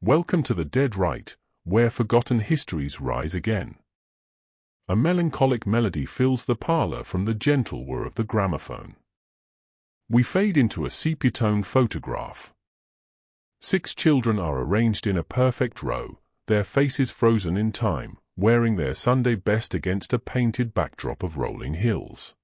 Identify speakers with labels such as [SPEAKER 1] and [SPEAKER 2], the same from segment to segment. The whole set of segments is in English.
[SPEAKER 1] Welcome to the dead Rite, where forgotten histories rise again. A melancholic melody fills the parlor from the gentle whir of the gramophone. We fade into a sepia-tone photograph. 6 children are arranged in a perfect row, their faces frozen in time, wearing their Sunday best against a painted backdrop of rolling hills.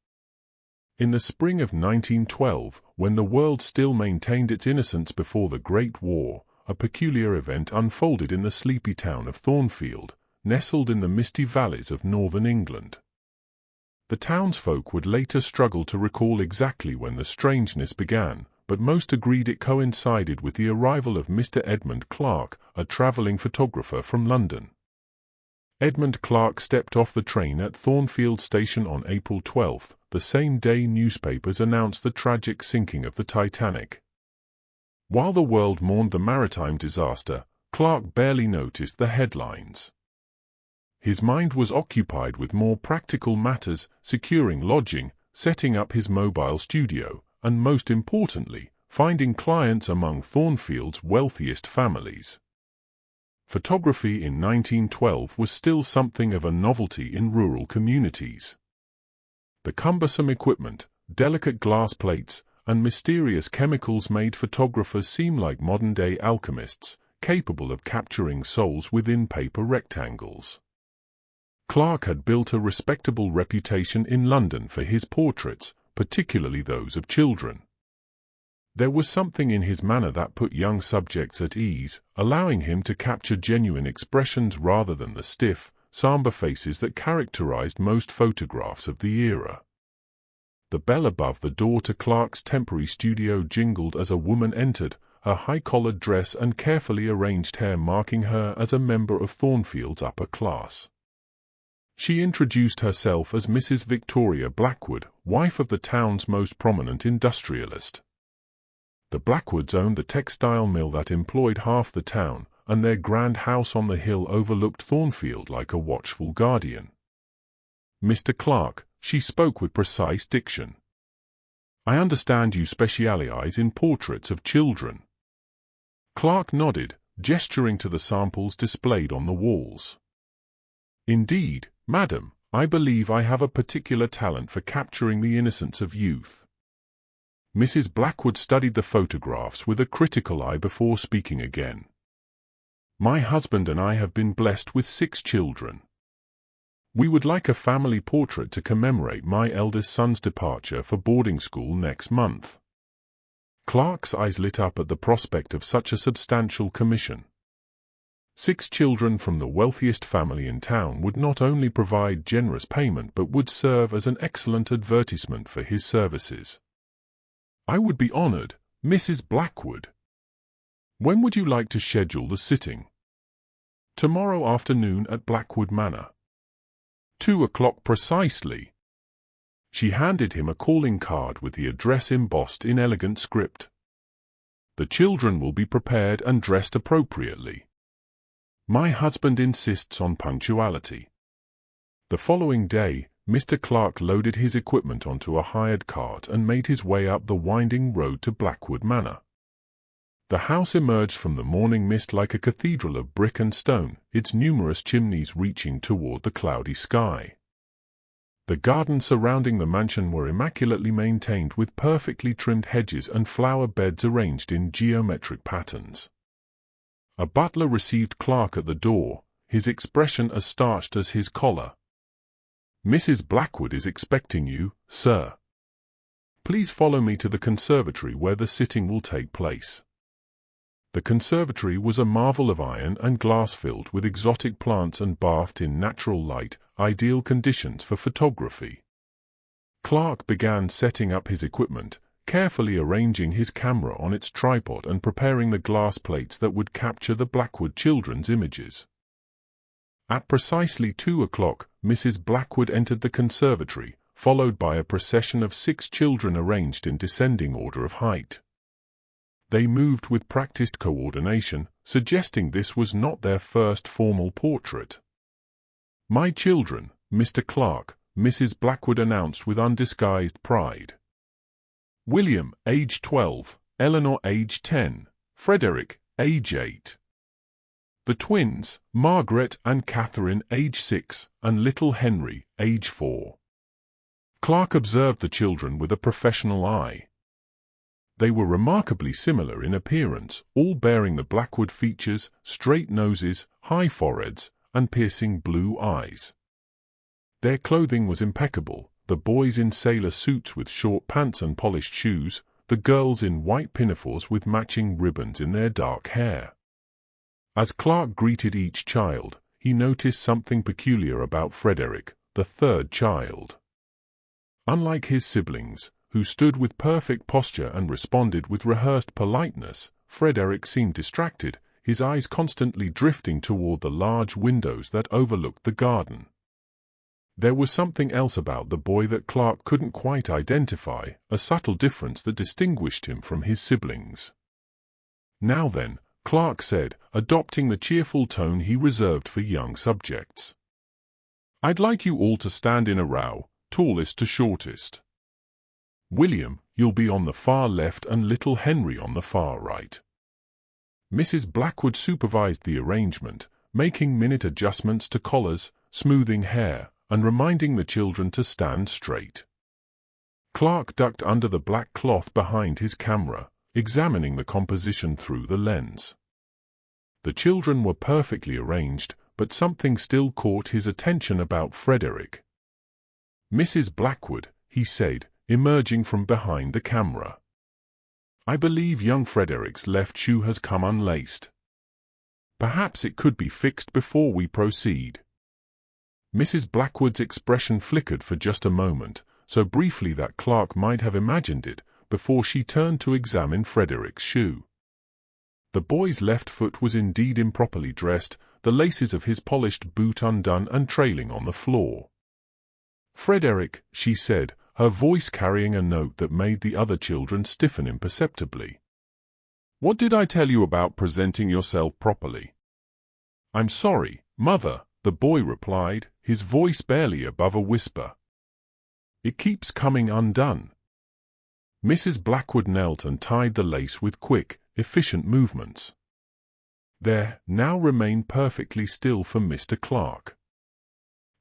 [SPEAKER 1] In the spring of 1912, when the world still maintained its innocence before the Great War, a peculiar event unfolded in the sleepy town of Thornfield, nestled in the misty valleys of northern England. The townsfolk would later struggle to recall exactly when the strangeness began, but most agreed it coincided with the arrival of Mr. Edmund Clark, a travelling photographer from London. Edmund Clark stepped off the train at Thornfield Station on April 12, the same day newspapers announced the tragic sinking of the Titanic. While the world mourned the maritime disaster, Clark barely noticed the headlines. His mind was occupied with more practical matters, securing lodging, setting up his mobile studio, and most importantly, finding clients among Thornfield's wealthiest families. Photography in 1912 was still something of a novelty in rural communities. The cumbersome equipment, delicate glass plates, and mysterious chemicals made photographers seem like modern-day alchemists, capable of capturing souls within paper rectangles. Clark had built a respectable reputation in London for his portraits, particularly those of children. There was something in his manner that put young subjects at ease, allowing him to capture genuine expressions rather than the stiff, somber faces that characterized most photographs of the era. The bell above the door to Clark's temporary studio jingled as a woman entered, her high-collared dress and carefully arranged hair marking her as a member of Thornfield's upper class. She introduced herself as Mrs. Victoria Blackwood, wife of the town's most prominent industrialist. The Blackwoods owned the textile mill that employed half the town, and their grand house on the hill overlooked Thornfield like a watchful guardian. "Mr. Clark," she spoke with precise diction. "I understand you specialize in portraits of children." Clark nodded, gesturing to the samples displayed on the walls. "Indeed, madam, I believe I have a particular talent for capturing the innocence of youth." Mrs. Blackwood studied the photographs with a critical eye before speaking again. "My husband and I have been blessed with 6 children. We would like a family portrait to commemorate my eldest son's departure for boarding school next month." Clark's eyes lit up at the prospect of such a substantial commission. 6 children from the wealthiest family in town would not only provide generous payment but would serve as an excellent advertisement for his services. "I would be honored, Mrs. Blackwood. When would you like to schedule the sitting?" "Tomorrow afternoon at Blackwood Manor. 2 o'clock precisely." She handed him a calling card with the address embossed in elegant script. "The children will be prepared and dressed appropriately. My husband insists on punctuality." The following day, Mr. Clark loaded his equipment onto a hired cart and made his way up the winding road to Blackwood Manor. The house emerged from the morning mist like a cathedral of brick and stone, its numerous chimneys reaching toward the cloudy sky. The gardens surrounding the mansion were immaculately maintained with perfectly trimmed hedges and flower beds arranged in geometric patterns. A butler received Clark at the door, his expression as starched as his collar. "Mrs. Blackwood is expecting you, sir. Please follow me to the conservatory where the sitting will take place." The conservatory was a marvel of iron and glass filled with exotic plants and bathed in natural light, ideal conditions for photography. Clark began setting up his equipment, carefully arranging his camera on its tripod and preparing the glass plates that would capture the Blackwood children's images. At precisely 2 o'clock, Mrs. Blackwood entered the conservatory, followed by a procession of 6 children arranged in descending order of height. They moved with practiced coordination, suggesting this was not their first formal portrait. "My children, Mr. Clark," Mrs. Blackwood announced with undisguised pride. "William, age 12, Eleanor, age 10, Frederick, age 8. The twins, Margaret and Catherine, age 6, and little Henry, age 4. Clark observed the children with a professional eye. They were remarkably similar in appearance, all bearing the Blackwood features, straight noses, high foreheads, and piercing blue eyes. Their clothing was impeccable, the boys in sailor suits with short pants and polished shoes, the girls in white pinafores with matching ribbons in their dark hair. As Clark greeted each child, he noticed something peculiar about Frederick, the third child. Unlike his siblings, who stood with perfect posture and responded with rehearsed politeness, Frederick seemed distracted, his eyes constantly drifting toward the large windows that overlooked the garden. There was something else about the boy that Clark couldn't quite identify, a subtle difference that distinguished him from his siblings. "Now then," Clark said, adopting the cheerful tone he reserved for young subjects. "I'd like you all to stand in a row, tallest to shortest. William, you'll be on the far left and little Henry on the far right." Mrs. Blackwood supervised the arrangement, making minute adjustments to collars, smoothing hair, and reminding the children to stand straight. Clark ducked under the black cloth behind his camera, examining the composition through the lens. The children were perfectly arranged, but something still caught his attention about Frederick. "Mrs. Blackwood," he said, emerging from behind the camera, "I believe young Frederick's left shoe has come unlaced. Perhaps it could be fixed before we proceed." Mrs. Blackwood's expression flickered for just a moment, so briefly that Clark might have imagined it, before she turned to examine Frederick's shoe. The boy's left foot was indeed improperly dressed, the laces of his polished boot undone and trailing on the floor. "Frederick," she said, her voice carrying a note that made the other children stiffen imperceptibly. "What did I tell you about presenting yourself properly?" "I'm sorry, Mother," the boy replied, his voice barely above a whisper. "It keeps coming undone." Mrs. Blackwood knelt and tied the lace with quick, efficient movements. There now remained perfectly still for Mr. Clark.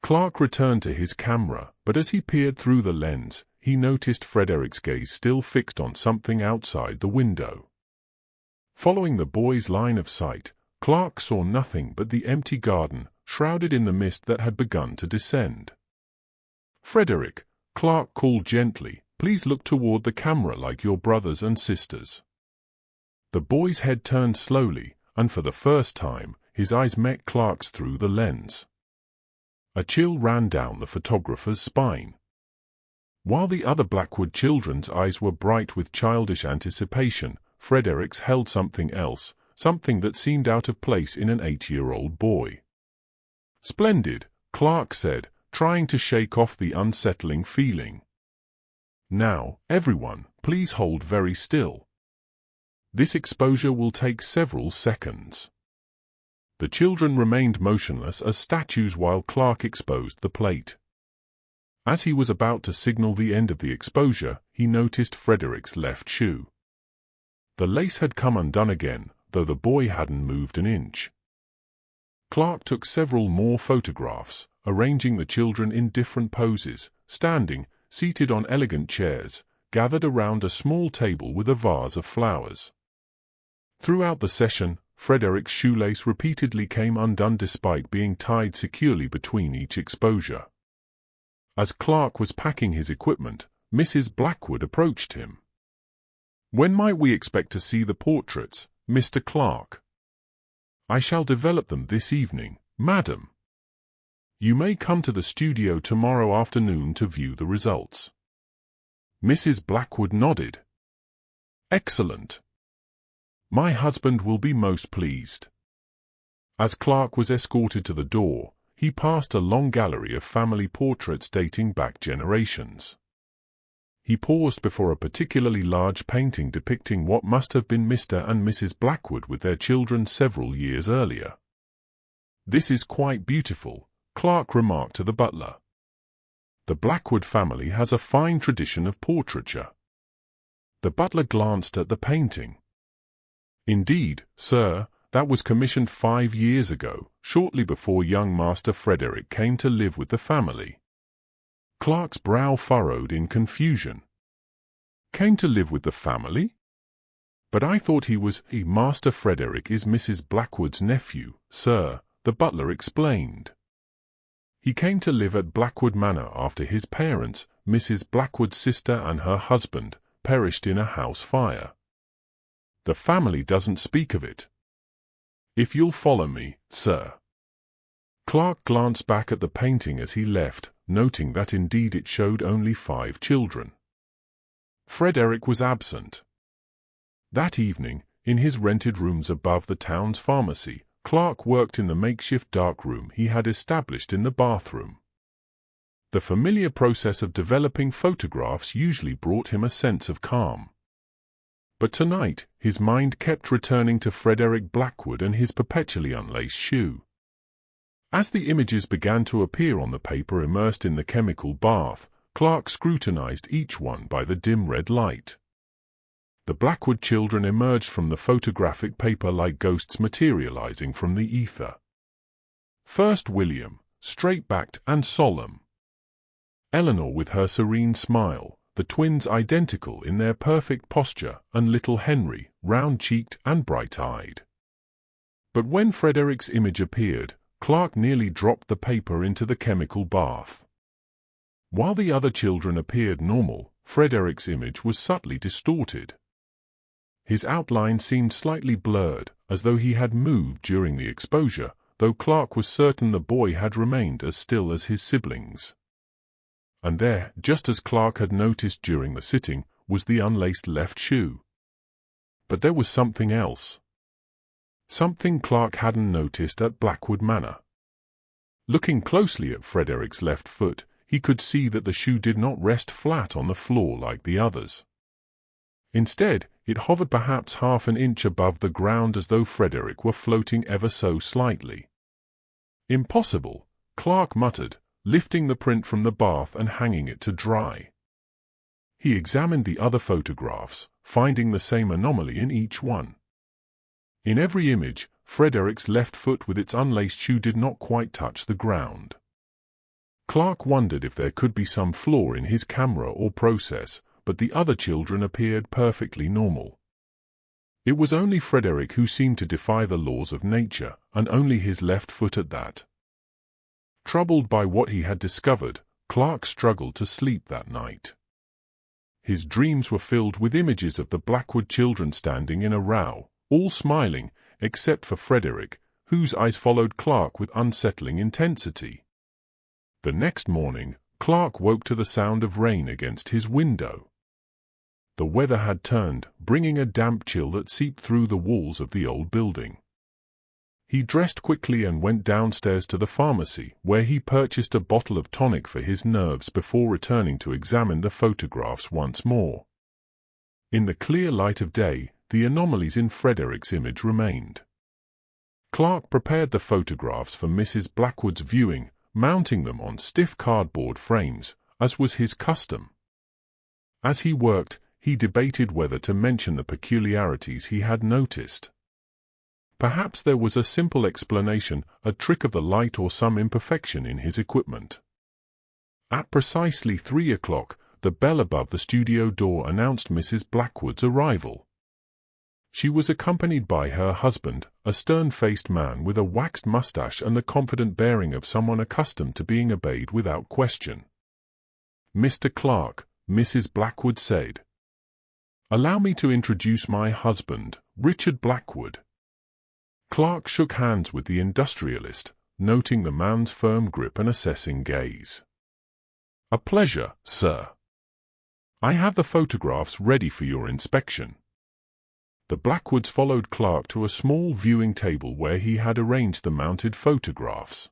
[SPEAKER 1] Clark returned to his camera, but as he peered through the lens, he noticed Frederick's gaze still fixed on something outside the window. Following the boy's line of sight, Clark saw nothing but the empty garden, shrouded in the mist that had begun to descend. "Frederick," Clark called gently, "please look toward the camera like your brothers and sisters." The boy's head turned slowly, and for the first time, his eyes met Clark's through the lens. A chill ran down the photographer's spine. While the other Blackwood children's eyes were bright with childish anticipation, Frederick's held something else, something that seemed out of place in an 8-year-old boy. "Splendid," Clark said, trying to shake off the unsettling feeling. "Now, everyone, please hold very still. This exposure will take several seconds." The children remained motionless as statues while Clark exposed the plate. As he was about to signal the end of the exposure, he noticed Frederick's left shoe. The lace had come undone again, though the boy hadn't moved an inch. Clark took several more photographs, arranging the children in different poses, standing, seated on elegant chairs, gathered around a small table with a vase of flowers. Throughout the session, Frederick's shoelace repeatedly came undone despite being tied securely between each exposure. As Clark was packing his equipment, Mrs. Blackwood approached him. "When might we expect to see the portraits, Mr. Clark?" "I shall develop them this evening, madam. You may come to the studio tomorrow afternoon to view the results." Mrs. Blackwood nodded. "Excellent. My husband will be most pleased." As Clark was escorted to the door, he passed a long gallery of family portraits dating back generations. He paused before a particularly large painting depicting what must have been Mr. and Mrs. Blackwood with their children several years earlier. "This is quite beautiful," Clark remarked to the butler. "The Blackwood family has a fine tradition of portraiture." The butler glanced at the painting. "Indeed, sir, That was commissioned 5 years ago, shortly before young Master Frederick came to live with the family. Clark's brow furrowed in confusion. Came to live with the family? But I thought he was— Master Frederick is Mrs. Blackwood's nephew, sir, the butler explained. He came to live at Blackwood Manor after his parents, Mrs. Blackwood's sister and her husband, perished in a house fire. The family doesn't speak of it. If you'll follow me, sir. Clark glanced back at the painting as he left, noting that indeed it showed only 5 children. Frederick was absent. That evening, in his rented rooms above the town's pharmacy, Clark worked in the makeshift dark room he had established in the bathroom. The familiar process of developing photographs usually brought him a sense of calm. But tonight, his mind kept returning to Frederick Blackwood and his perpetually unlaced shoe. As the images began to appear on the paper immersed in the chemical bath, Clark scrutinized each one by the dim red light. The Blackwood children emerged from the photographic paper like ghosts materializing from the ether. First William, straight-backed and solemn. Eleanor with her serene smile, the twins identical in their perfect posture, and little Henry, round-cheeked and bright-eyed. But when Frederick's image appeared, Clark nearly dropped the paper into the chemical bath. While the other children appeared normal, Frederick's image was subtly distorted. His outline seemed slightly blurred, as though he had moved during the exposure, though Clark was certain the boy had remained as still as his siblings. And there, just as Clark had noticed during the sitting, was the unlaced left shoe. But there was something else. Something Clark hadn't noticed at Blackwood Manor. Looking closely at Frederick's left foot, he could see that the shoe did not rest flat on the floor like the others. Instead, it hovered perhaps half an inch above the ground as though Frederick were floating ever so slightly. Impossible, Clark muttered, lifting the print from the bath and hanging it to dry. He examined the other photographs, finding the same anomaly in each one. In every image, Frederick's left foot with its unlaced shoe did not quite touch the ground. Clark wondered if there could be some flaw in his camera or process, but the other children appeared perfectly normal. It was only Frederick who seemed to defy the laws of nature, and only his left foot at that. Troubled by what he had discovered, Clark struggled to sleep that night. His dreams were filled with images of the Blackwood children standing in a row, all smiling, except for Frederick, whose eyes followed Clark with unsettling intensity. The next morning, Clark woke to the sound of rain against his window. The weather had turned, bringing a damp chill that seeped through the walls of the old building. He dressed quickly and went downstairs to the pharmacy, where he purchased a bottle of tonic for his nerves before returning to examine the photographs once more. In the clear light of day, the anomalies in Frederick's image remained. Clark prepared the photographs for Mrs. Blackwood's viewing, mounting them on stiff cardboard frames, as was his custom. As he worked, he debated whether to mention the peculiarities he had noticed. Perhaps there was a simple explanation, a trick of the light or some imperfection in his equipment. At precisely 3 o'clock, the bell above the studio door announced Mrs. Blackwood's arrival. She was accompanied by her husband, a stern-faced man with a waxed mustache and the confident bearing of someone accustomed to being obeyed without question. "Mr. Clark," Mrs. Blackwood said. "Allow me to introduce my husband, Richard Blackwood." Clark shook hands with the industrialist, noting the man's firm grip and assessing gaze. "A pleasure, sir. I have the photographs ready for your inspection." The Blackwoods followed Clark to a small viewing table where he had arranged the mounted photographs.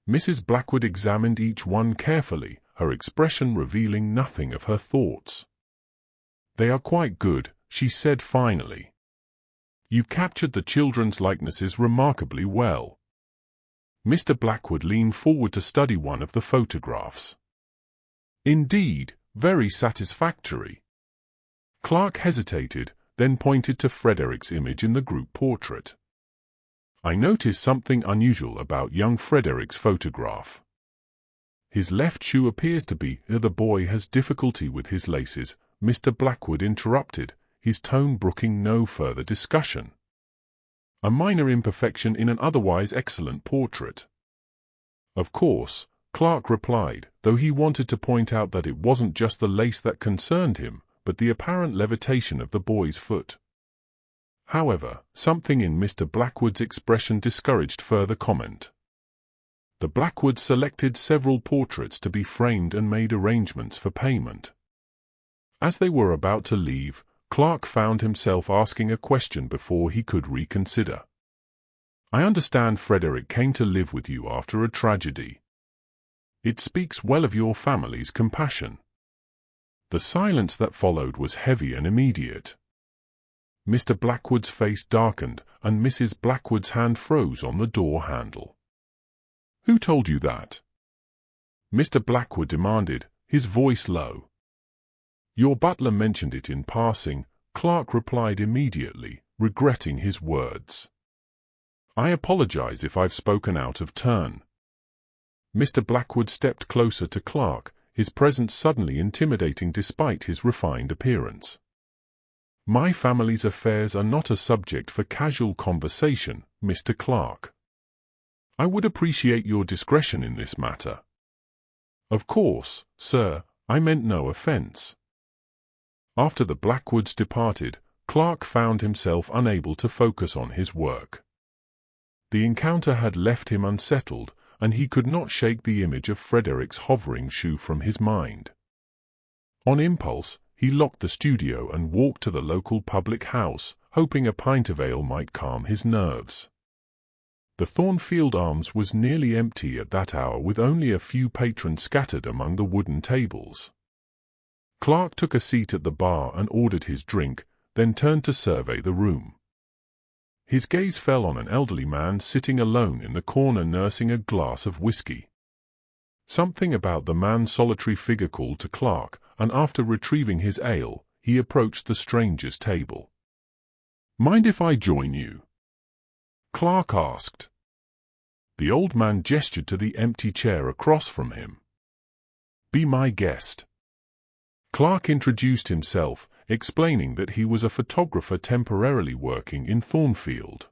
[SPEAKER 1] Mrs. Blackwood examined each one carefully, her expression revealing nothing of her thoughts. "They are quite good," she said finally. "You've captured the children's likenesses remarkably well." Mr. Blackwood leaned forward to study one of the photographs. "Indeed, very satisfactory." Clark hesitated, then pointed to Frederick's image in the group portrait. I noticed something unusual about young Frederic's photograph. His left shoe appears to be. The boy has difficulty with his laces, Mr. Blackwood interrupted, his tone brooking no further discussion. A minor imperfection in an otherwise excellent portrait. Of course, Clark replied, though he wanted to point out that it wasn't just the lace that concerned him, but the apparent levitation of the boy's foot. However, something in Mr. Blackwood's expression discouraged further comment. The Blackwoods selected several portraits to be framed and made arrangements for payment. As they were about to leave, Clark found himself asking a question before he could reconsider. I understand Frederick came to live with you after a tragedy. It speaks well of your family's compassion. The silence that followed was heavy and immediate. Mr. Blackwood's face darkened, and Mrs. Blackwood's hand froze on the door handle. "Who told you that?" Mr. Blackwood demanded, his voice low. "Your butler mentioned it in passing," Clark replied immediately, regretting his words. "I apologize if I've spoken out of turn." Mr. Blackwood stepped closer to Clark, his presence suddenly intimidating despite his refined appearance. "My family's affairs are not a subject for casual conversation, Mr. Clark. I would appreciate your discretion in this matter." "Of course, sir, I meant no offense." After the Blackwoods departed, Clark found himself unable to focus on his work. The encounter had left him unsettled, and he could not shake the image of Frederick's hovering shoe from his mind. On impulse, he locked the studio and walked to the local public house, hoping a pint of ale might calm his nerves. The Thornfield Arms was nearly empty at that hour, with only a few patrons scattered among the wooden tables. Clark took a seat at the bar and ordered his drink, then turned to survey the room. His gaze fell on an elderly man sitting alone in the corner nursing a glass of whiskey. Something about the man's solitary figure called to Clark, and after retrieving his ale, he approached the stranger's table. "Mind if I join you?" Clark asked. The old man gestured to the empty chair across from him. "Be my guest." Clark introduced himself, explaining that he was a photographer temporarily working in Thornfield.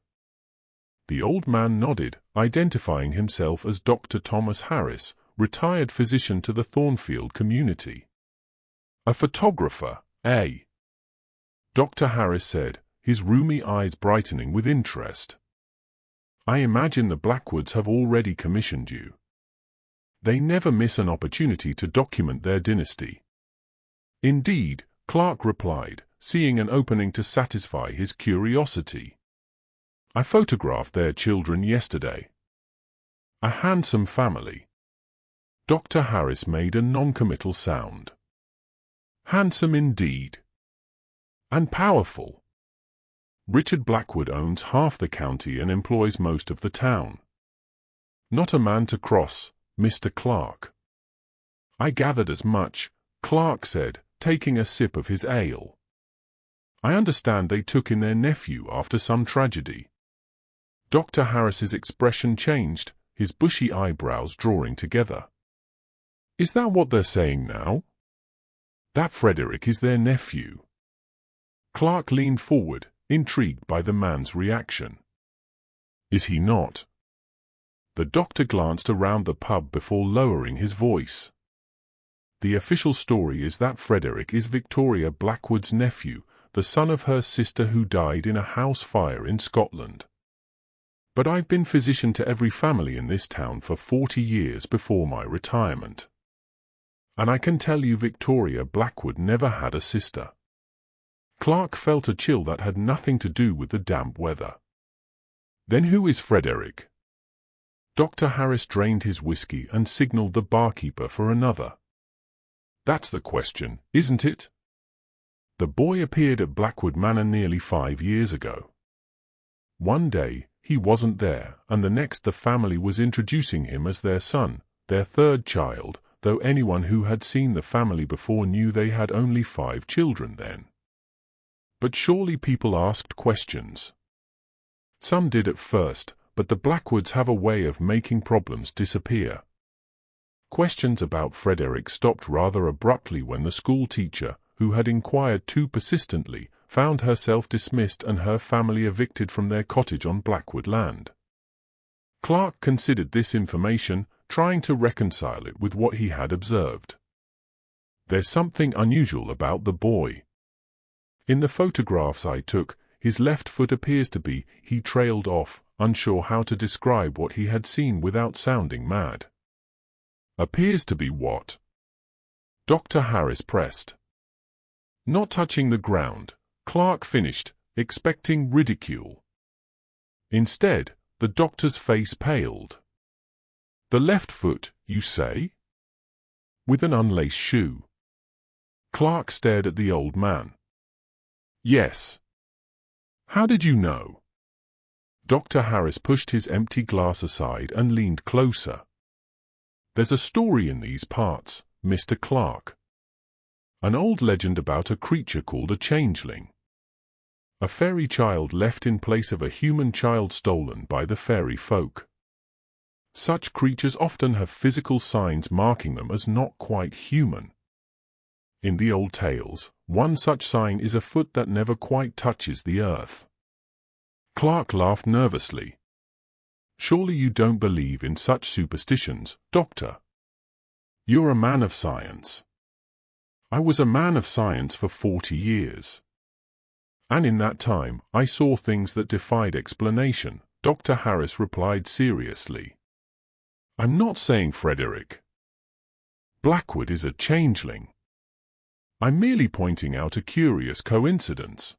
[SPEAKER 1] The old man nodded, identifying himself as Dr. Thomas Harris, retired physician to the Thornfield community. "A photographer, eh?" Dr. Harris said, his rheumy eyes brightening with interest. "I imagine the Blackwoods have already commissioned you. They never miss an opportunity to document their dynasty." "Indeed," Clark replied, seeing an opening to satisfy his curiosity. "I photographed their children yesterday. A handsome family." Dr. Harris made a non-committal sound. "Handsome indeed. And powerful. Richard Blackwood owns half the county and employs most of the town. Not a man to cross, Mr. Clark." "I gathered as much," Clark said, taking a sip of his ale. "I understand they took in their nephew after some tragedy." Dr. Harris's expression changed, his bushy eyebrows drawing together. "Is that what they're saying now? That Frederick is their nephew?" Clark leaned forward, intrigued by the man's reaction. "Is he not?" The doctor glanced around the pub before lowering his voice. "The official story is that Frederick is Victoria Blackwood's nephew, the son of her sister who died in a house fire in Scotland. But I've been physician to every family in this town for 40 years before my retirement. And I can tell you Victoria Blackwood never had a sister." Clark felt a chill that had nothing to do with the damp weather. "Then who is Frederick?" Dr. Harris drained his whiskey and signaled the barkeeper for another. "That's the question, isn't it? The boy appeared at Blackwood Manor nearly 5 years ago. One day, he wasn't there, and the next the family was introducing him as their son, their third child, though anyone who had seen the family before knew they had only 5 children then. But surely people asked questions. Some did at first, but the Blackwoods have a way of making problems disappear. Questions about Frederick stopped rather abruptly when the school teacher, who had inquired too persistently, found herself dismissed and her family evicted from their cottage on Blackwood land. Clark considered this information, trying to reconcile it with what he had observed. There's something unusual about the boy. In the photographs I took, his left foot appears to be, he trailed off, unsure how to describe what he had seen without sounding mad. Appears to be what? Dr. Harris pressed. Not touching the ground, Clark finished, expecting ridicule. Instead, the doctor's face paled. The left foot, you say? With an unlaced shoe. Clark stared at the old man. Yes. How did you know? Dr. Harris pushed his empty glass aside and leaned closer. There's a story in these parts, Mr. Clark. An old legend about a creature called a changeling. A fairy child left in place of a human child stolen by the fairy folk. Such creatures often have physical signs marking them as not quite human. In the old tales, one such sign is a foot that never quite touches the earth. Clark laughed nervously. Surely you don't believe in such superstitions, Doctor? You're a man of science. I was a man of science for 40 years. And in that time, I saw things that defied explanation, Dr. Harris replied seriously. I'm not saying Frederick Blackwood is a changeling. I'm merely pointing out a curious coincidence.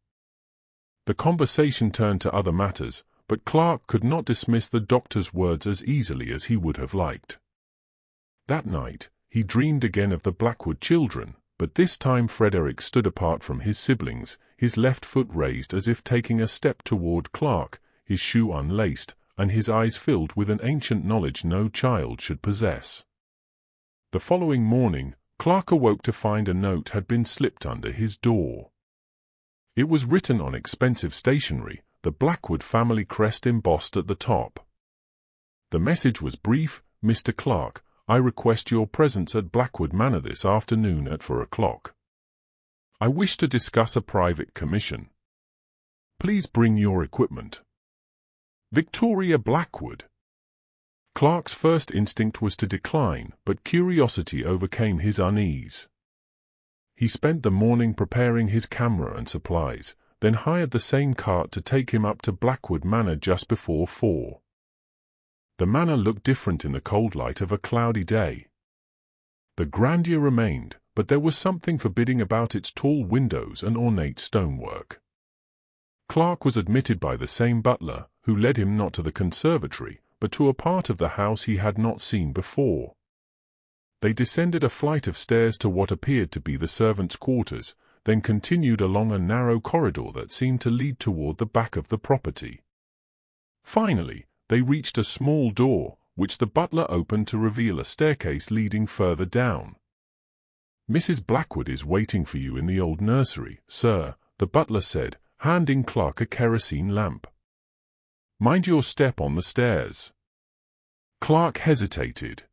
[SPEAKER 1] The conversation turned to other matters, but Clark could not dismiss the doctor's words as easily as he would have liked. That night, he dreamed again of the Blackwood children, but this time Frederick stood apart from his siblings, his left foot raised as if taking a step toward Clark, his shoe unlaced, and his eyes filled with an ancient knowledge no child should possess. The following morning, Clark awoke to find a note had been slipped under his door. It was written on expensive stationery, the Blackwood family crest embossed at the top. The message was brief: Mr. Clark, I request your presence at Blackwood Manor this afternoon at 4 o'clock. I wish to discuss a private commission. Please bring your equipment. Victoria Blackwood. Clark's first instinct was to decline, but curiosity overcame his unease. He spent the morning preparing his camera and supplies, then hired the same cart to take him up to Blackwood Manor just before 4. The manor looked different in the cold light of a cloudy day. The grandeur remained, but there was something forbidding about its tall windows and ornate stonework. Clark was admitted by the same butler, who led him not to the conservatory, but to a part of the house he had not seen before. They descended a flight of stairs to what appeared to be the servants' quarters, then continued along a narrow corridor that seemed to lead toward the back of the property. Finally, they reached a small door, which the butler opened to reveal a staircase leading further down. Mrs. Blackwood is waiting for you in the old nursery, sir, the butler said, handing Clark a kerosene lamp. Mind your step on the stairs. Clark hesitated.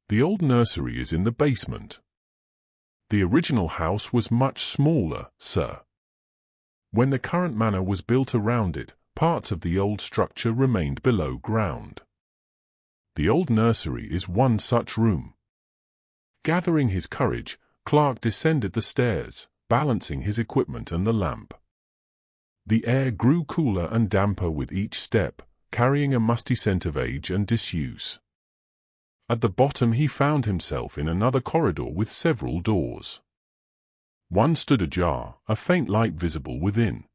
[SPEAKER 1] The old nursery is in the basement. The original house was much smaller, sir. When the current manor was built around it, parts of the old structure remained below ground. The old nursery is one such room. Gathering his courage, Clark descended the stairs, balancing his equipment and the lamp. The air grew cooler and damper with each step, carrying a musty scent of age and disuse. At the bottom he found himself in another corridor with several doors. One stood ajar, a faint light visible within.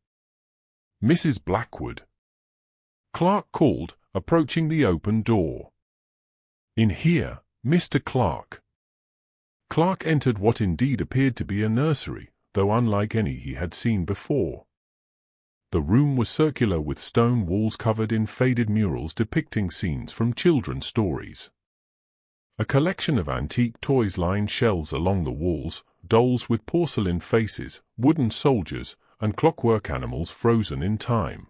[SPEAKER 1] Mrs. Blackwood. Clark called, approaching the open door. In here, Mr. Clark. Clark entered what indeed appeared to be a nursery, though unlike any he had seen before. The room was circular with stone walls covered in faded murals depicting scenes from children's stories. A collection of antique toys lined shelves along the walls, dolls with porcelain faces, wooden soldiers, and clockwork animals frozen in time.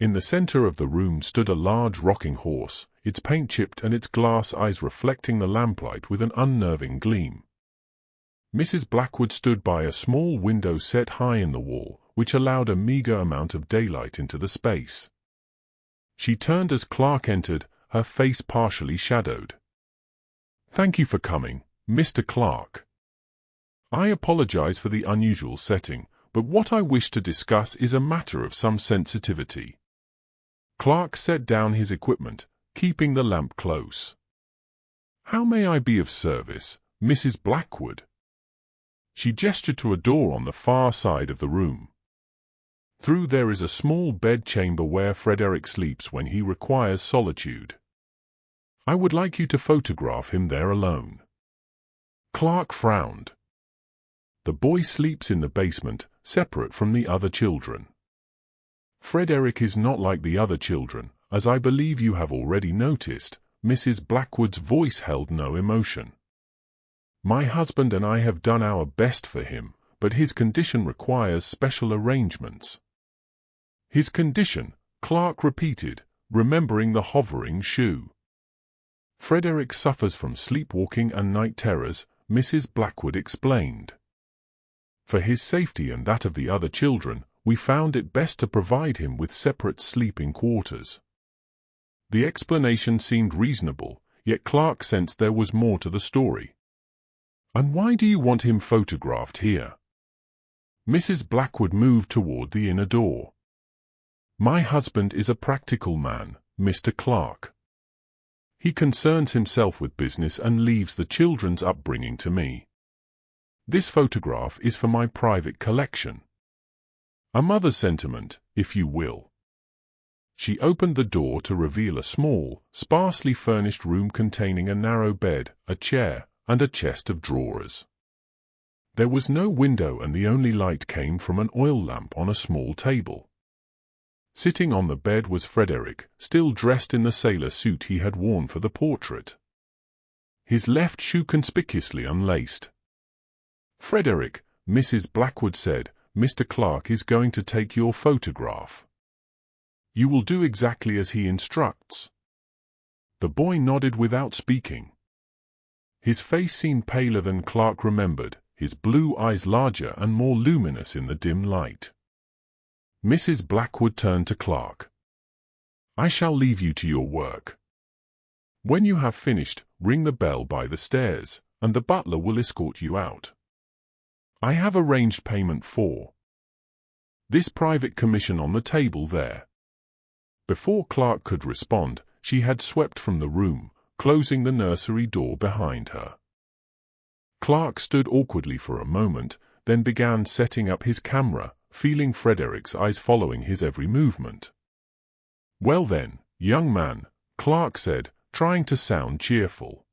[SPEAKER 1] In the center of the room stood a large rocking horse, its paint chipped and its glass eyes reflecting the lamplight with an unnerving gleam. Mrs. Blackwood stood by a small window set high in the wall, which allowed a meager amount of daylight into the space. She turned as Clark entered, her face partially shadowed. "Thank you for coming, Mr. Clark. I apologize for the unusual setting, but what I wish to discuss is a matter of some sensitivity." Clark set down his equipment, keeping the lamp close. "How may I be of service, Mrs. Blackwood?" She gestured to a door on the far side of the room. Through there is a small bedchamber where Frederick sleeps when he requires solitude. I would like you to photograph him there alone. Clark frowned. The boy sleeps in the basement, separate from the other children. Frederick is not like the other children, as I believe you have already noticed. Mrs. Blackwood's voice held no emotion. My husband and I have done our best for him, but his condition requires special arrangements. His condition, Clark repeated, remembering the hovering shoe. Frederick suffers from sleepwalking and night terrors, Mrs. Blackwood explained. For his safety and that of the other children, we found it best to provide him with separate sleeping quarters. The explanation seemed reasonable, yet Clark sensed there was more to the story. And why do you want him photographed here? Mrs. Blackwood moved toward the inner door. My husband is a practical man, Mr. Clark. He concerns himself with business and leaves the children's upbringing to me. This photograph is for my private collection. A mother's sentiment, if you will. She opened the door to reveal a small, sparsely furnished room containing a narrow bed, a chair, and a chest of drawers. There was no window and the only light came from an oil lamp on a small table. Sitting on the bed was Frederick, still dressed in the sailor suit he had worn for the portrait. His left shoe conspicuously unlaced. Frederick, Mrs. Blackwood said, Mr. Clark is going to take your photograph. You will do exactly as he instructs. The boy nodded without speaking. His face seemed paler than Clark remembered, his blue eyes larger and more luminous in the dim light. Mrs. Blackwood turned to Clark. I shall leave you to your work. When you have finished, ring the bell by the stairs, and the butler will escort you out. I have arranged payment for this private commission on the table there. Before Clark could respond, she had swept from the room, closing the nursery door behind her. Clark stood awkwardly for a moment, then began setting up his camera, feeling Frederick's eyes following his every movement. Well then, young man, Clark said, trying to sound cheerful.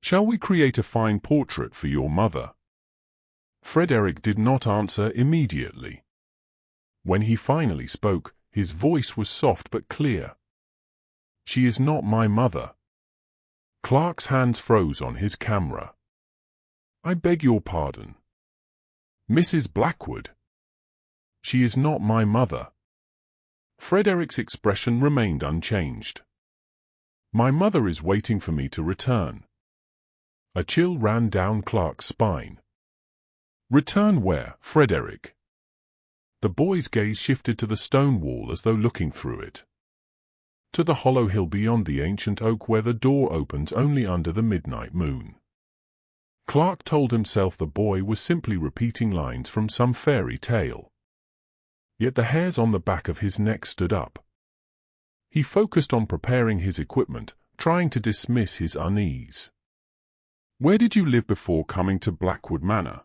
[SPEAKER 1] Shall we create a fine portrait for your mother? Frederick did not answer immediately. When he finally spoke, his voice was soft but clear. She is not my mother. Clark's hands froze on his camera. I beg your pardon. Mrs. Blackwood. She is not my mother. Frederick's expression remained unchanged. My mother is waiting for me to return. A chill ran down Clark's spine. Return where, Frederick? The boy's gaze shifted to the stone wall as though looking through it. To the hollow hill beyond the ancient oak where the door opens only under the midnight moon. Clark told himself the boy was simply repeating lines from some fairy tale. Yet the hairs on the back of his neck stood up. He focused on preparing his equipment, trying to dismiss his unease. Where did you live before coming to Blackwood Manor?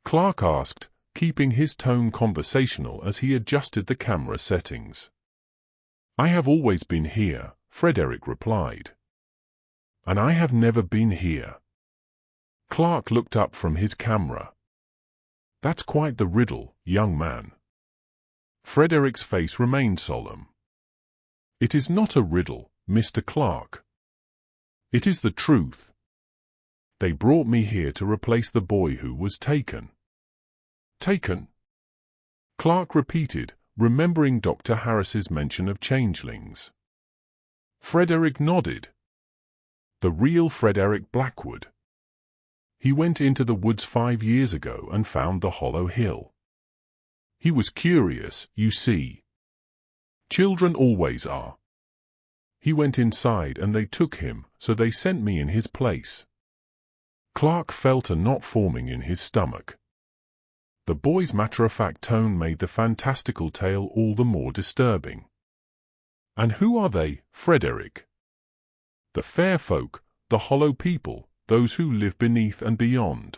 [SPEAKER 1] Clark asked, keeping his tone conversational as he adjusted the camera settings. I have always been here, Frederick replied. And I have never been here. Clark looked up from his camera. That's quite the riddle, young man. Frederick's face remained solemn. It is not a riddle, Mr. Clark. It is the truth. They brought me here to replace the boy who was taken. Taken? Clark repeated, remembering Dr. Harris's mention of changelings. Frederick nodded. The real Frederick Blackwood. He went into the woods 5 years ago and found the hollow hill. He was curious, you see. Children always are. He went inside and they took him, so they sent me in his place. Clark felt a knot forming in his stomach. The boy's matter-of-fact tone made the fantastical tale all the more disturbing. And who are they, Frederick? The fair folk, the hollow people, those who live beneath and beyond.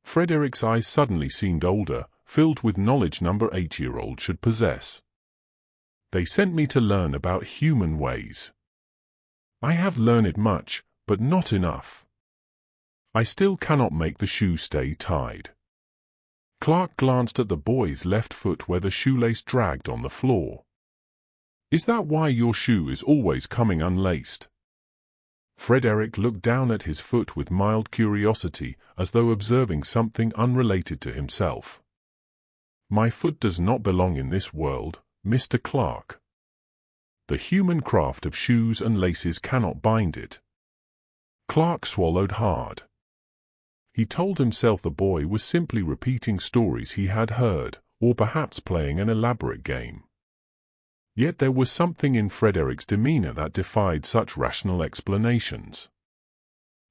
[SPEAKER 1] Frederick's eyes suddenly seemed older, filled with knowledge no 8-year-old should possess. They sent me to learn about human ways. I have learned much, but not enough. I still cannot make the shoe stay tied. Clark glanced at the boy's left foot where the shoelace dragged on the floor. Is that why your shoe is always coming unlaced? Frederick looked down at his foot with mild curiosity, as though observing something unrelated to himself. My foot does not belong in this world, Mr. Clark. The human craft of shoes and laces cannot bind it. Clark swallowed hard. He told himself the boy was simply repeating stories he had heard, or perhaps playing an elaborate game. Yet there was something in Frederick's demeanor that defied such rational explanations.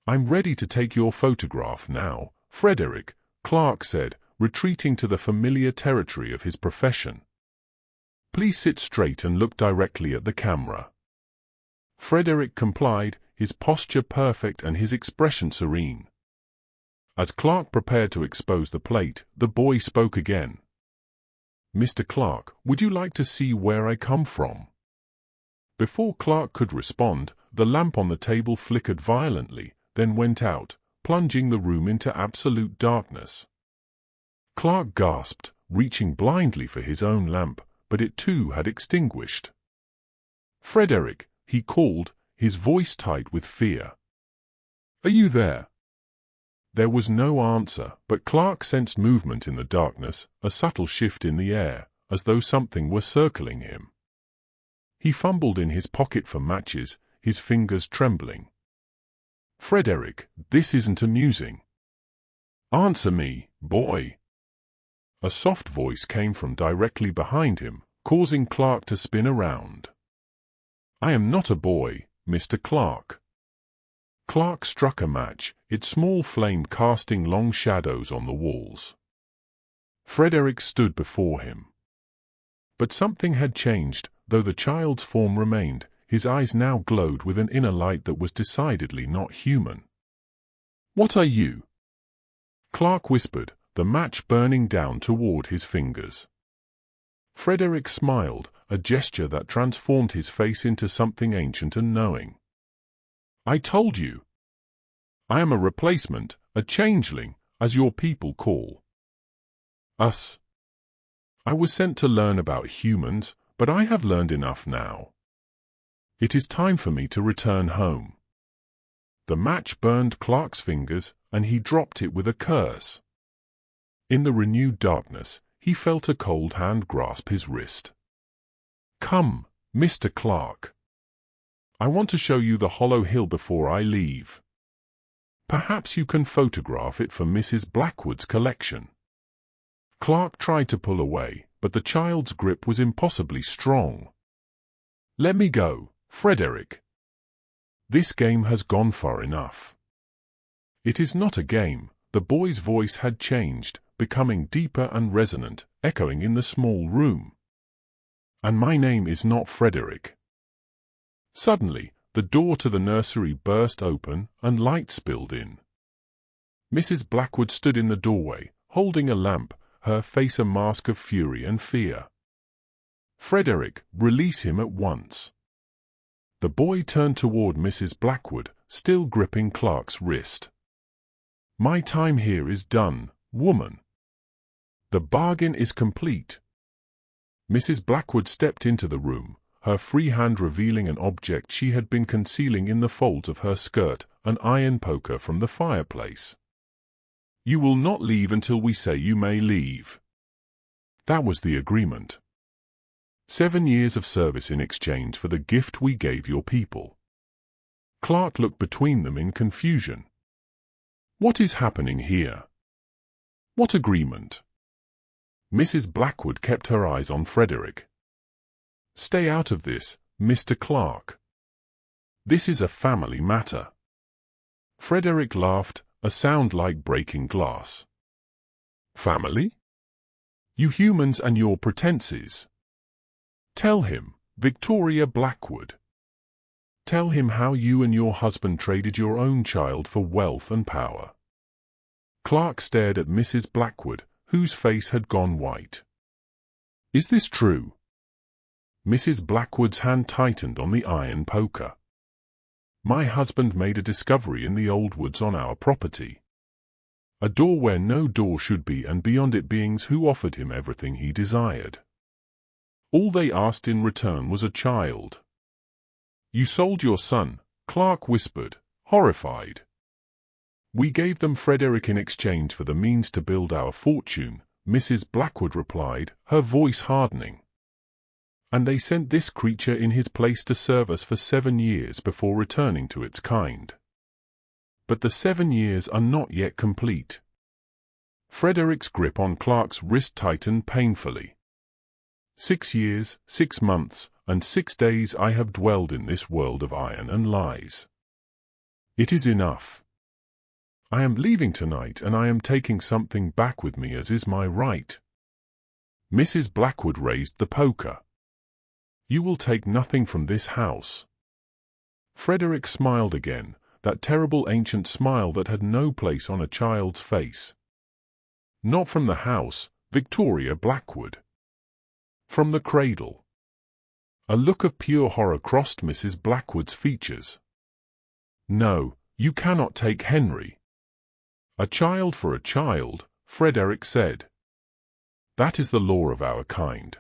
[SPEAKER 1] I'm ready to take your photograph now, Frederick, Clark said, retreating to the familiar territory of his profession. Please sit straight and look directly at the camera. Frederick complied, his posture perfect and his expression serene. As Clark prepared to expose the plate, the boy spoke again. Mr. Clark, would you like to see where I come from? Before Clark could respond, the lamp on the table flickered violently, then went out, plunging the room into absolute darkness. Clark gasped, reaching blindly for his own lamp, but it too had extinguished. Frederick, he called, his voice tight with fear. Are you there? There was no answer, but Clark sensed movement in the darkness, a subtle shift in the air, as though something were circling him. He fumbled in his pocket for matches, his fingers trembling. Frederick, this isn't amusing. Answer me, boy. A soft voice came from directly behind him, causing Clark to spin around. I am not a boy, Mr. Clark. Clark struck a match, its small flame casting long shadows on the walls. Frederick stood before him. But something had changed, though the child's form remained, his eyes now glowed with an inner light that was decidedly not human. What are you? Clark whispered, the match burning down toward his fingers. Frederick smiled, a gesture that transformed his face into something ancient and knowing. I told you. I am a replacement, a changeling, as your people call us. I was sent to learn about humans, but I have learned enough now. It is time for me to return home. The match burned Clark's fingers, and he dropped it with a curse. In the renewed darkness, he felt a cold hand grasp his wrist. Come, Mr. Clark. I want to show you the hollow hill before I leave. Perhaps you can photograph it for Mrs. Blackwood's collection. Clark tried to pull away, but the child's grip was impossibly strong. Let me go, Frederick. This game has gone far enough. It is not a game, the boy's voice had changed, becoming deeper and resonant, echoing in the small room. And my name is not Frederick. Suddenly, the door to the nursery burst open, and light spilled in. Mrs. Blackwood stood in the doorway, holding a lamp, her face a mask of fury and fear. Frederick, release him at once. The boy turned toward Mrs. Blackwood, still gripping Clark's wrist. My time here is done, woman. The bargain is complete. Mrs. Blackwood stepped into the room, her free hand revealing an object she had been concealing in the folds of her skirt, an iron poker from the fireplace. You will not leave until we say you may leave. That was the agreement. 7 years of service in exchange for the gift we gave your people. Clark looked between them in confusion. What is happening here? What agreement? Mrs. Blackwood kept her eyes on Frederick. Stay out of this, Mr. Clark. This is a family matter. Frederick laughed, a sound like breaking glass. Family? You humans and your pretenses. Tell him, Victoria Blackwood. Tell him how you and your husband traded your own child for wealth and power. Clark stared at Mrs. Blackwood, whose face had gone white. Is this true? Mrs. Blackwood's hand tightened on the iron poker. My husband made a discovery in the old woods on our property. A door where no door should be, and beyond it beings who offered him everything he desired. All they asked in return was a child. You sold your son, Clark whispered, horrified. We gave them Frederick in exchange for the means to build our fortune, Mrs. Blackwood replied, her voice hardening. And they sent this creature in his place to serve us for 7 years before returning to its kind. But the 7 years are not yet complete. Frederick's grip on Clark's wrist tightened painfully. 6 years, 6 months, and 6 days I have dwelled in this world of iron and lies. It is enough. I am leaving tonight, and I am taking something back with me, as is my right. Mrs. Blackwood raised the poker. You will take nothing from this house. Frederick smiled again, that terrible ancient smile that had no place on a child's face. Not from the house, Victoria Blackwood. From the cradle. A look of pure horror crossed Mrs. Blackwood's features. No, you cannot take Henry. A child for a child, Frederick said. That is the law of our kind.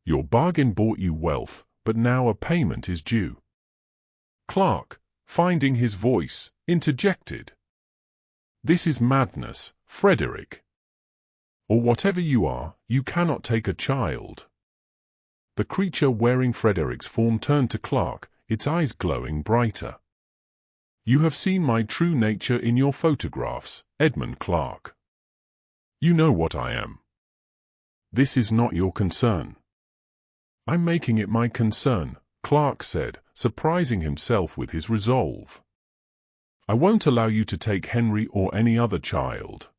[SPEAKER 1] Your bargain bought you wealth, but now a payment is due. Clark, finding his voice, interjected. This is madness, Frederick. Or whatever you are, you cannot take a child. The creature wearing Frederick's form turned to Clark, its eyes glowing brighter. You have seen my true nature in your photographs, Edmund Clark. You know what I am. This is not your concern. I'm making it my concern, Clark said, surprising himself with his resolve. I won't allow you to take Henry or any other child.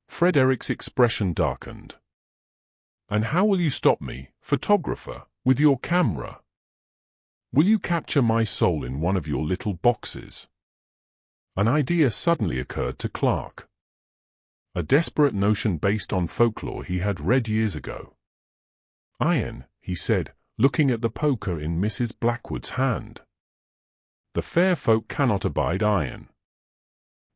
[SPEAKER 1] Frederick's expression darkened. And how will you stop me, photographer, with your camera? Will you capture my soul in one of your little boxes? An idea suddenly occurred to Clark. A desperate notion based on folklore he had read years ago. Iron, he said, looking at the poker in Mrs. Blackwood's hand. The fair folk cannot abide iron.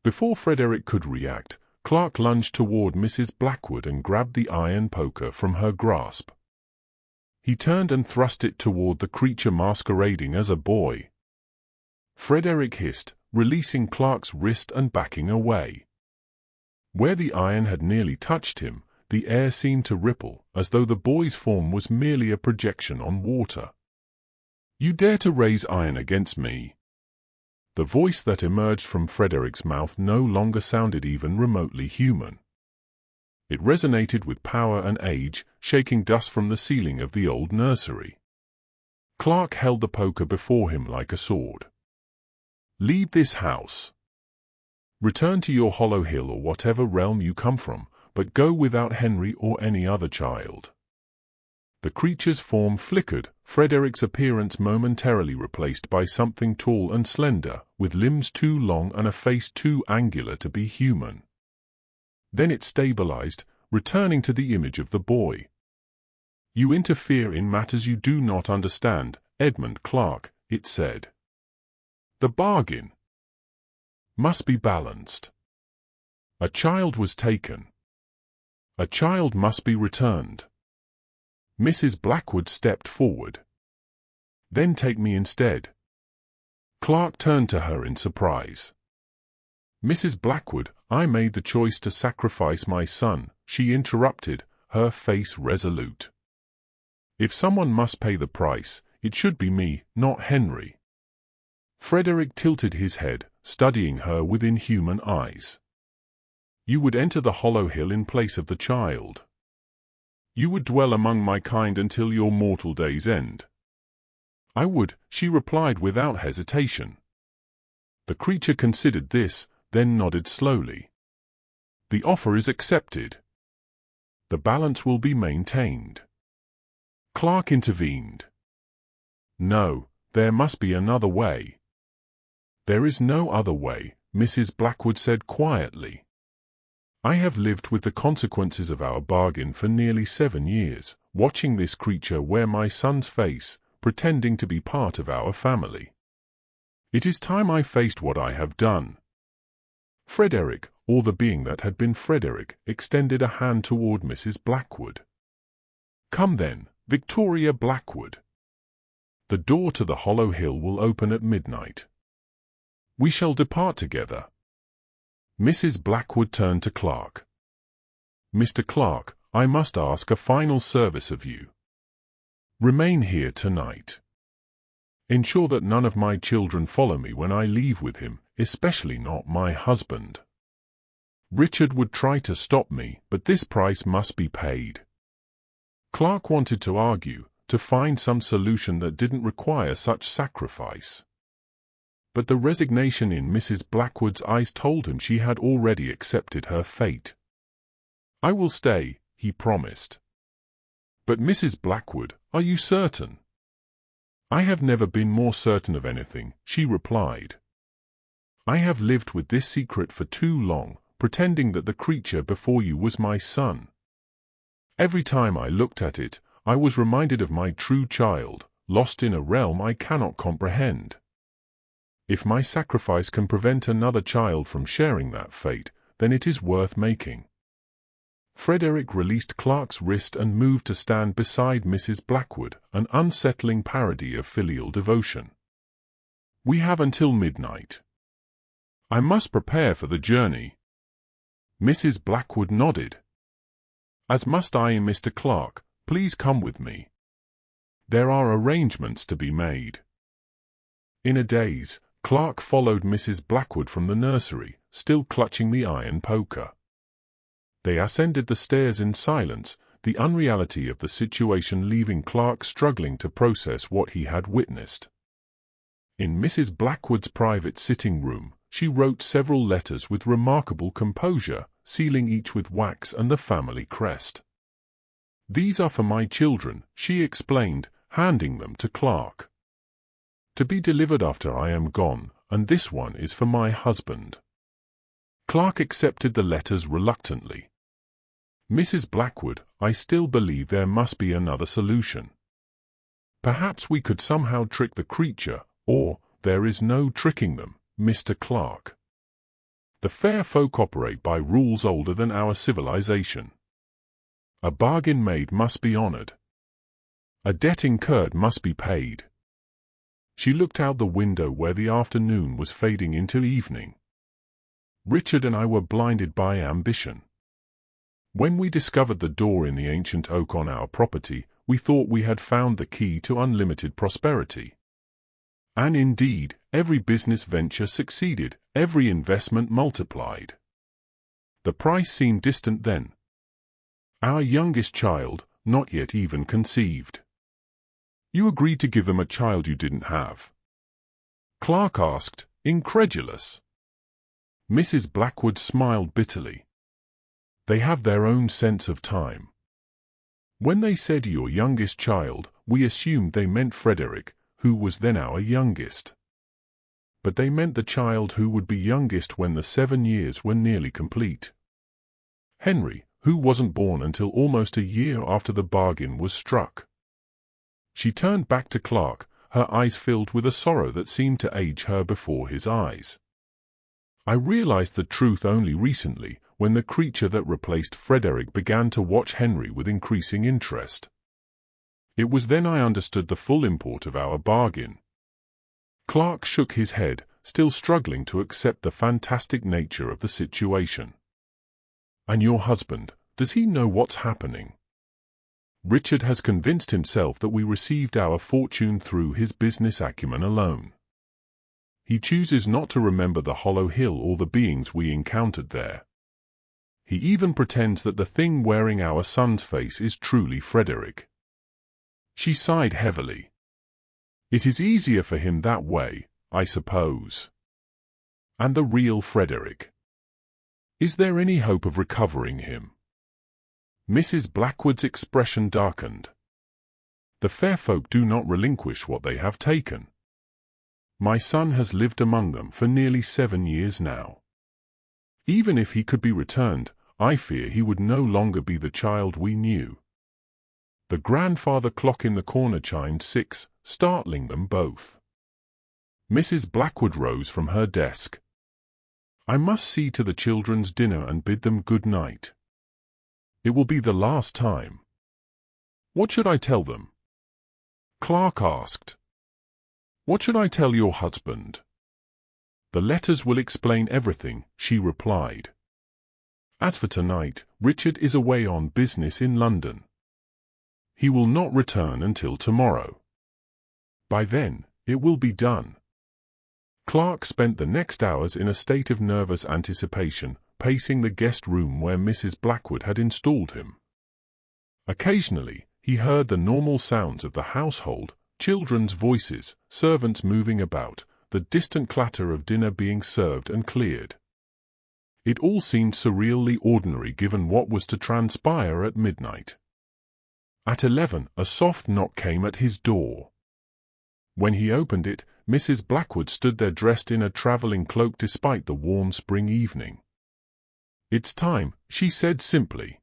[SPEAKER 1] Before Frederick could react, Clark lunged toward Mrs. Blackwood and grabbed the iron poker from her grasp. He turned and thrust it toward the creature masquerading as a boy. Frederick hissed, releasing Clark's wrist and backing away. Where the iron had nearly touched him, the air seemed to ripple, as though the boy's form was merely a projection on water. You dare to raise iron against me? The voice that emerged from Frederick's mouth no longer sounded even remotely human. It resonated with power and age, shaking dust from the ceiling of the old nursery. Clark held the poker before him like a sword. Leave this house. Return to your hollow hill or whatever realm you come from, but go without Henry or any other child. The creature's form flickered, Frederick's appearance momentarily replaced by something tall and slender, with limbs too long and a face too angular to be human. Then it stabilized, returning to the image of the boy. You interfere in matters you do not understand, Edmund Clark, it said. The bargain must be balanced. A child was taken. A child must be returned. Mrs. Blackwood stepped forward. Then take me instead. Clark turned to her in surprise. Mrs. Blackwood, I made the choice to sacrifice my son, she interrupted, her face resolute. If someone must pay the price, it should be me, not Henry. Frederick tilted his head, studying her with inhuman eyes. You would enter the hollow hill in place of the child. You would dwell among my kind until your mortal days end. I would, she replied without hesitation. The creature considered this, then nodded slowly. The offer is accepted. The balance will be maintained. Clark intervened. No, there must be another way. There is no other way, Mrs. Blackwood said quietly. I have lived with the consequences of our bargain for nearly 7 years, watching this creature wear my son's face, pretending to be part of our family. It is time I faced what I have done. Frederick, or the being that had been Frederick, extended a hand toward Mrs. Blackwood. Come then, Victoria Blackwood. The door to the hollow hill will open at midnight. We shall depart together. Mrs. Blackwood turned to Clark. Mr. Clark, I must ask a final service of you. Remain here tonight. Ensure that none of my children follow me when I leave with him, especially not my husband. Richard would try to stop me, but this price must be paid. Clark wanted to argue, to find some solution that didn't require such sacrifice. But the resignation in Mrs. Blackwood's eyes told him she had already accepted her fate. I will stay, he promised. But Mrs. Blackwood, are you certain? I have never been more certain of anything, she replied. I have lived with this secret for too long, pretending that the creature before you was my son. Every time I looked at it, I was reminded of my true child, lost in a realm I cannot comprehend. If my sacrifice can prevent another child from sharing that fate, then it is worth making. Frederick released Clark's wrist and moved to stand beside Mrs. Blackwood, an unsettling parody of filial devotion. We have until midnight. I must prepare for the journey. Mrs. Blackwood nodded. As must I, Mr. Clark. Please come with me. There are arrangements to be made. In a daze, Clark followed Mrs. Blackwood from the nursery, still clutching the iron poker. They ascended the stairs in silence, the unreality of the situation leaving Clark struggling to process what he had witnessed. In Mrs. Blackwood's private sitting room, she wrote several letters with remarkable composure, sealing each with wax and the family crest. These are for my children, she explained, handing them to Clark. To be delivered after I am gone, and this one is for my husband. Clark accepted the letters reluctantly. Mrs. Blackwood, I still believe there must be another solution. Perhaps we could somehow trick the creature, or there is no tricking them, Mr. Clark. The fair folk operate by rules older than our civilization. A bargain made must be honored. A debt incurred must be paid. She looked out the window where the afternoon was fading into evening. Richard and I were blinded by ambition. When we discovered the door in the ancient oak on our property, we thought we had found the key to unlimited prosperity. And indeed, every business venture succeeded, every investment multiplied. The price seemed distant then. Our youngest child, not yet even conceived. You agreed to give them a child you didn't have? Clark asked, incredulous. Mrs. Blackwood smiled bitterly. They have their own sense of time. When they said your youngest child, we assumed they meant Frederick, who was then our youngest. But they meant the child who would be youngest when the 7 years were nearly complete. Henry, who wasn't born until almost a year after the bargain was struck. She turned back to Clark, her eyes filled with a sorrow that seemed to age her before his eyes. I realized the truth only recently, when the creature that replaced Frederick began to watch Henry with increasing interest. It was then I understood the full import of our bargain. Clark shook his head, still struggling to accept the fantastic nature of the situation. And your husband, does he know what's happening? Richard has convinced himself that we received our fortune through his business acumen alone. He chooses not to remember the hollow hill or the beings we encountered there. He even pretends that the thing wearing our son's face is truly Frederick. She sighed heavily. It is easier for him that way, I suppose. And the real Frederick? Is there any hope of recovering him? Mrs. Blackwood's expression darkened. The fair folk do not relinquish what they have taken. My son has lived among them for nearly 7 years now. Even if he could be returned, I fear he would no longer be the child we knew. The grandfather clock in the corner chimed 6, startling them both. Mrs. Blackwood rose from her desk. I must see to the children's dinner and bid them good night. It will be the last time. What should I tell them? Clark asked. What should I tell your husband? The letters will explain everything, she replied. As for tonight, Richard is away on business in London. He will not return until tomorrow. By then, it will be done. Clark spent the next hours in a state of nervous anticipation, pacing the guest room where Mrs. Blackwood had installed him. Occasionally, he heard the normal sounds of the household, children's voices, servants moving about, the distant clatter of dinner being served and cleared. It all seemed surreally ordinary given what was to transpire at midnight. At 11, a soft knock came at his door. When he opened it, Mrs. Blackwood stood there dressed in a traveling cloak despite the warm spring evening. It's time, she said simply.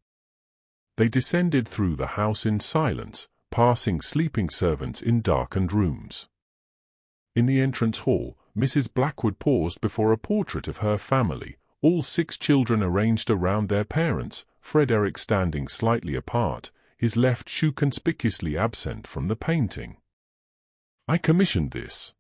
[SPEAKER 1] They descended through the house in silence, passing sleeping servants in darkened rooms. In the entrance hall, Mrs. Blackwood paused before a portrait of her family, all 6 children arranged around their parents, Frederick standing slightly apart, his left shoe conspicuously absent from the painting. I commissioned this.